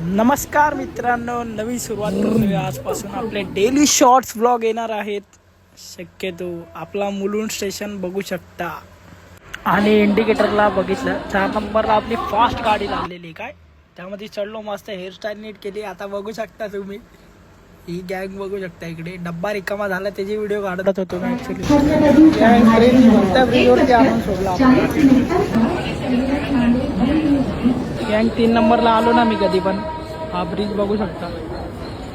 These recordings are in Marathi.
नमस्कार मित्रांनो, नवी सुरुवात करतोय आजपासून. आपले डेली शॉर्ट्स व्लॉग येणार आहेत. शक्यतो आपला मुलुंड स्टेशन बघू शकता. आणि इंडिकेटरला बघितलं 4 नंबरला आपली फास्ट गाडी लागलेली काय त्यामध्ये चढलो, मस्त हेअरस्टाईल नीट केली. आता बघू शकता तुम्ही ही गँग बघू शकता. इकडे डब्बा रिकामा झाला त्याची व्हिडिओ काढत होतो ना. ऍक्च्युली ब्रिजवरती आणून सोडला. गँग 3 नंबरला आलो ना मी कधी पण. हा ब्रिज बघू शकता,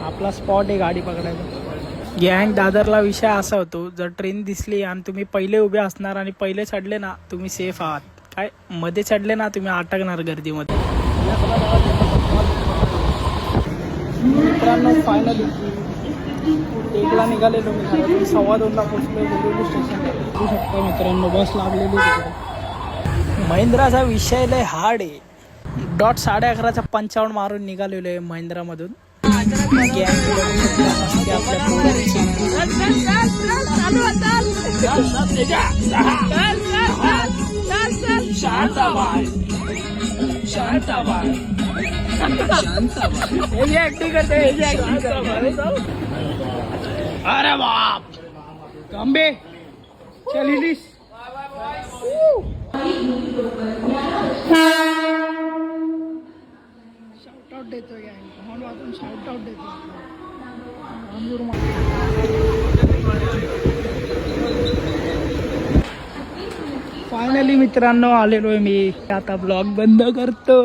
आपला स्पॉट आहे गाडी पकडायचा. गँग दादरला विषय असा होतो, जर ट्रेन दिसली आणि तुम्ही पहिले उभे असणार आणि पहिले चढले ना तुम्ही सेफ आहात. काय मध्ये चढले ना तुम्ही अटकणार गर्दीमध्ये. मित्रांनो फायनली 1ला निघालेलो मी घरातून, 2:15ला पोहोचलो मुलुंड स्टेशन. बघू शकता मित्रांनो बस लागलेली तिकडे. महिंद्राचा विषय लय हार्ड आहे. डॉट 11:30चा 55 मारून निघालेलो आहे महिंद्रामधून. अरे बाप कांबे चलिलीस. शाउट देतोय गँग, वाजून शाउट आउट देतो. फायनली मित्रांनो आलेलो आहे मी. आता ब्लॉग बंद करतो.